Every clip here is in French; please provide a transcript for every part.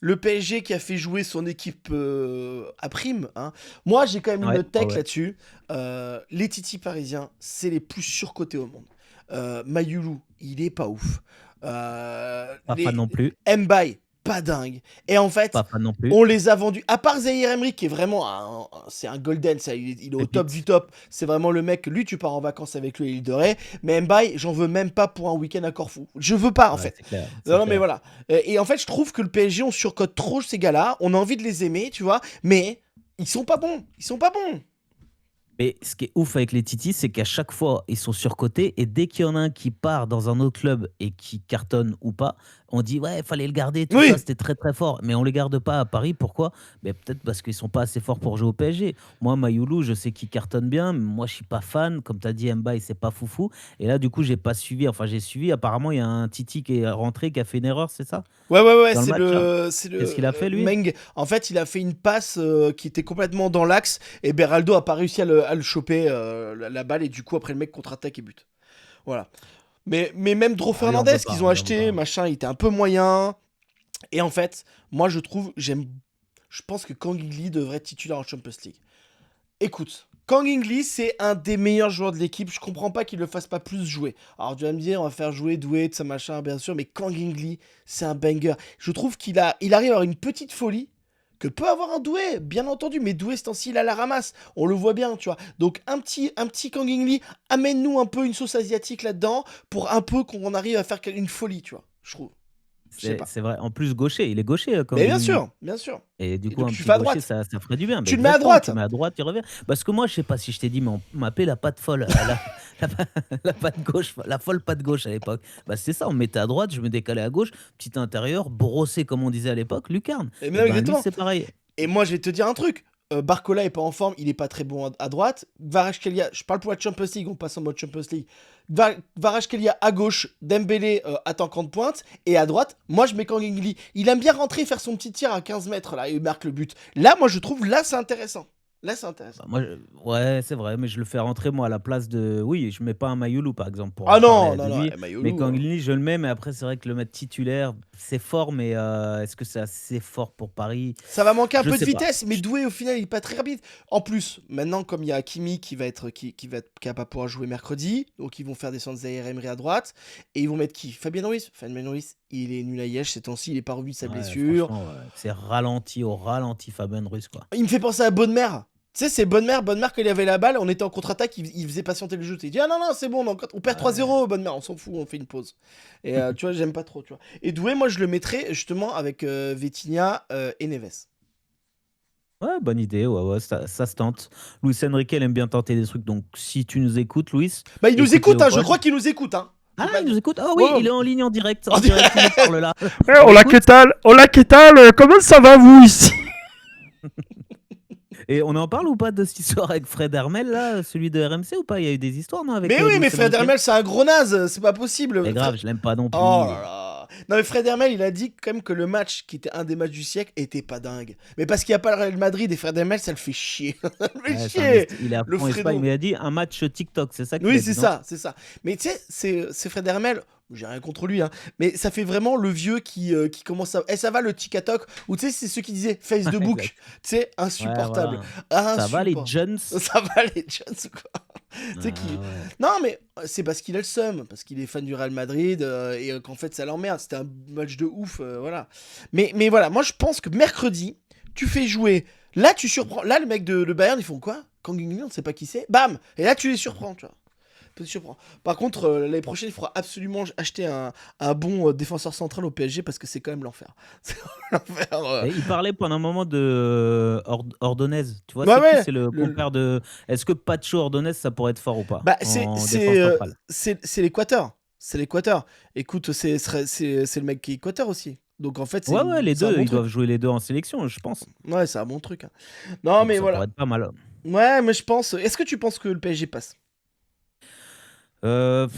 Le PSG qui a fait jouer son équipe à prime, hein. Moi, j'ai quand même une Ouais, note ouais, tech ouais. là-dessus. Les Titi parisiens, c'est les plus surcotés au monde. Mayoulou, il est pas ouf. Pas fan non plus. Mbaye, pas dingue. Et en fait, Pas fan non plus. on les a vendus. À part Zahir Emery, qui est vraiment c'est un golden, ça, il est au top du Pépite. top. C'est vraiment le mec, lui, tu pars en vacances avec lui, il devrait. Mais Mbaye, j'en veux même pas pour un week-end à Corfou. Je veux pas, en Ouais, fait. c'est clair, Non, c'est non, mais clair. voilà. Et en fait, je trouve que le PSG, on surcote trop ces gars-là. On a envie de les aimer, tu vois. Mais ils sont pas bons. Ils sont pas bons. Mais ce qui est ouf avec les Titis, c'est qu'à chaque fois, ils sont surcotés et dès qu'il y en a un qui part dans un autre club et qui cartonne ou pas, on dit ouais, il fallait le garder, tout ça, Oui. c'était très très fort. Mais on les garde pas à Paris. Pourquoi? Mais peut-être parce qu'ils sont pas assez forts pour jouer au PSG. Moi, Mayoulou, je sais qu'il cartonne bien, mais moi, je suis pas fan. Comme tu as dit, Mbaye, c'est pas foufou. Et là, du coup, j'ai pas suivi. Enfin, j'ai suivi. Apparemment, il y a un Titi qui est rentré, qui a fait une erreur, c'est ça? Ouais, ouais, ouais, Dans le match, là. c'est Qu'est-ce le qu'il a fait, lui? Meng. En fait, il a fait une passe qui était complètement dans l'axe et Beraldo a pas réussi à le choper la balle et du coup après le mec contre-attaque et but. Voilà. Mais même Dro On lui en Fernandez veut qu'ils pas, ont on lui en veut acheté, pas. machin, il était un peu moyen. Et en fait, moi je trouve, je pense que Kangli devrait être titulaire en Champions League. Écoute, Kang In Lee, c'est un des meilleurs joueurs de l'équipe. Je comprends pas qu'il le fasse pas plus jouer. Alors tu vas me dire, on va faire jouer Doué, de ça machin, bien sûr, mais Kang In Lee, c'est un banger. Je trouve il arrive à avoir une petite folie que peut avoir un Doué, bien entendu, mais Doué, ce temps-ci, il a la ramasse. On le voit bien, tu vois. Donc un petit Kang In Lee, amène-nous un peu une sauce asiatique là-dedans pour un peu qu'on arrive à faire une folie, tu vois. Je trouve. Je sais pas. C'est vrai. En plus, gaucher. Il est gaucher, Mais Kang In Lee. bien sûr. Et du Et coup, donc un tu petit fais à gaucher, droite. ça ferait du bien. Bah, Tu le mets à exactement, droite. tu mets à droite, il revient. Parce que moi, je sais pas si je t'ai dit, mais on m'appelait la patte folle, la, la patte gauche, la folle patte gauche à l'époque. Bah, c'est ça, on me mettait à droite, je me décalais à gauche, petit intérieur, brossé comme on disait à l'époque, lucarne. Et Et non, ben lui, exactement. c'est pareil. Et moi, je vais te dire un truc. Barcola est pas en forme, il est pas très bon à droite. Kvaratskhelia, je parle pour la Champions League, on passe en mode Champions League. Kvaratskhelia à gauche, Dembélé attaquant de pointe, et à droite, moi je mets Kang In Lee. Il aime bien rentrer, faire son petit tir à 15 mètres là, et il marque le but. Là, moi je trouve, là c'est intéressant. Là c'est intéressant. Bah, moi, ouais, c'est vrai, mais je le fais rentrer moi à la place de. Oui, je mets pas un Mayoulou par exemple pour Ah non, parler non, de non, lui, mais Mayolu. Kangli, je le mets, mais après c'est vrai que le mettre titulaire, c'est fort, mais est-ce que c'est assez fort pour Paris? Ça va manquer un Je peu de sais pas. vitesse, mais Doué au final il est pas très rapide. En plus, maintenant comme il y a Hakimi qui va pas pouvoir jouer mercredi, donc ils vont faire descendre Zaire Emery à droite et ils vont mettre qui? Fabien Ruiz. Fabien Ruiz, il est nul à Liège ces temps-ci, il est pas revu de sa Ouais, blessure. franchement, ouais, c'est ralenti au ralenti Fabien Ruiz quoi. Il me fait penser à Bonne-Mère. Tu sais, c'est Bonne-Mère quand il avait la balle, on était en contre-attaque, il faisait patienter le jeu. Il dit ah non, non, c'est bon, on perd Ouais. 3-0, Bonne-Mère, on s'en fout, on fait une pause. Et tu vois, j'aime pas trop, tu vois. Et Doué, moi je le mettrais justement avec Vitinha et Neves. Ouais, bonne idée, ouais, ouais, ça se tente. Luis Enrique, il aime bien tenter des trucs, donc si tu nous écoutes, Luis, Bah, il nous écoute écoute, hein, je Léopold. crois qu'il nous écoute, hein. Ah, Faut pas il nous dire. écoute? Ah oui, Ouais, il est en ligne on en direct, il nous dirait- parle là. Eh, On hola, ¿qué l'écoute? tal? Hola, ¿qué tal? Comment ça va, vous, ici? Et on en parle ou pas de cette histoire avec Fred Hermel, là, celui de RMC ou pas? Il y a eu des histoires, non, avec Mais oui, Luis mais Fred Enrique? Hermel, c'est un gros naze, c'est pas possible. Mais grave, je l'aime pas non Oh plus. là là. Non, mais Fred Hermel, il a dit quand même que le match, qui était un des matchs du siècle, était pas dingue. Mais parce qu'il n'y a pas le Real Madrid et Fred Hermel, ça le fait chier. Ça le fait Ouais, chier, il est à le fond Espagne, Fredo. mais il a dit un match TikTok, c'est ça qu'il Oui, a dit, non? c'est ça. Mais tu sais, c'est Fred Hermel, j'ai rien contre lui, hein, mais ça fait vraiment le vieux qui commence à... Eh, ça va le TikTok, ou tu sais, c'est ceux qui disaient face de book, Exact. tu sais, Ouais, insupportable. voilà. Ça va les Insupportable. Jones? Ça va les Jones ou quoi? Tu sais qui... Ah ouais. Non, mais c'est parce qu'il a le seum, parce qu'il est fan du Real Madrid et qu'en fait ça l'emmerde. C'était un match de ouf, voilà. Mais voilà, moi je pense que mercredi, tu fais jouer. Là, tu surprends. Là, le mec de le Bayern, ils font quoi? Kang In Lee, on ne sait pas qui c'est. Bam! Et là, tu les surprends, tu vois. Tu les surprends. Par contre, l'année prochaine, il faudra absolument acheter un bon défenseur central au PSG parce que c'est quand même l'enfer. C'est l'enfer. Et il parlait pendant un moment de Ordonez. Tu vois, Ouais, c'est qui? ouais. C'est le compère de. Est-ce que Pacho Ordonez, ça pourrait être fort ou pas Bah, en défense centrale? c'est l'Équateur. C'est l'Équateur. Écoute, c'est le mec qui est Équateur aussi. Donc en fait, Ouais, ouais, les c'est un deux, bon ils doivent truc. jouer les deux en sélection, je pense. Ouais, c'est un bon truc, hein. Non, Donc mais ça pourrait voilà. être pas mal. Ouais, mais je pense. Est-ce que tu penses que le PSG passe? Il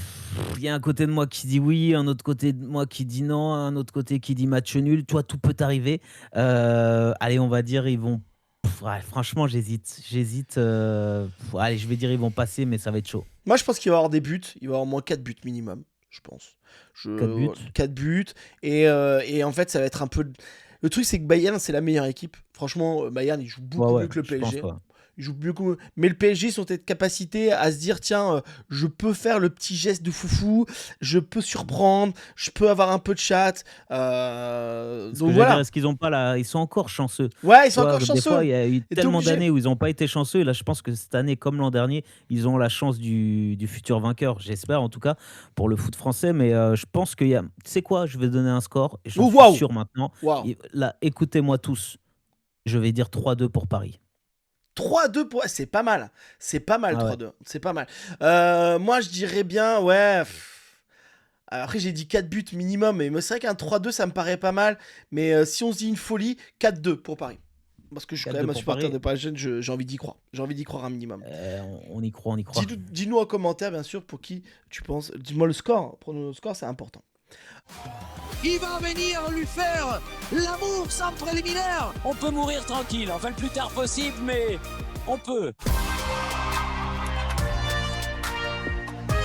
y a un côté de moi qui dit oui, un autre côté de moi qui dit non, un autre côté qui dit match nul. Toi, tout peut arriver. Allez, on va dire, ils vont. Ouais, franchement, j'hésite. J'hésite. Allez, je vais dire, ils vont passer, mais ça va être chaud. Moi, je pense qu'il va y avoir des buts. Il va y avoir au moins 4 buts minimum, je pense. 4 buts. 4 buts. Et en fait, ça va être un peu. Le truc, c'est que Bayern, c'est la meilleure équipe. Franchement, Bayern, il joue beaucoup mieux que le je pense, PSG. ouais. Ils jouent beaucoup. Mais le PSG sont peut-être capacité à se dire tiens, je peux faire le petit geste de foufou, je peux surprendre, je peux avoir un peu de chat. Ce Donc que j'allais dire, voilà. est-ce qu'ils ont pas là, ils sont encore chanceux. Ouais, ils Tu sont vois, encore des chanceux. fois, il y a eu Et t'es tellement obligé. d'années où ils n'ont pas été chanceux. Et là, je pense que cette année, comme l'an dernier, ils ont la chance du futur vainqueur. J'espère, en tout cas, pour le foot français. Mais je pense qu'il y a. Tu sais quoi? Je vais donner un score. Et j'en Oh, suis waouh! sûr maintenant. Waouh! Là, écoutez-moi tous. Je vais dire 3-2 pour Paris. 3-2 pour. C'est pas mal. C'est pas mal, Ah ouais. 3-2. C'est pas mal. Moi, je dirais bien, ouais. Après, j'ai dit 4 buts minimum. Mais c'est vrai qu'un 3-2, ça me paraît pas mal. Mais si on se dit une folie, 4-2 pour Paris. Parce que je suis quand 4-2 même un pour supporter Paris. de Paris Saint-Germain, j'ai envie d'y croire. J'ai envie d'y croire un minimum. On y croit, on y croit. Dis-nous en commentaire, bien sûr, pour qui tu penses. Dis-moi le score. Prenons le score, c'est important. Il va venir lui faire l'amour sans préliminaire. On peut mourir tranquille, enfin le plus tard possible, mais on peut.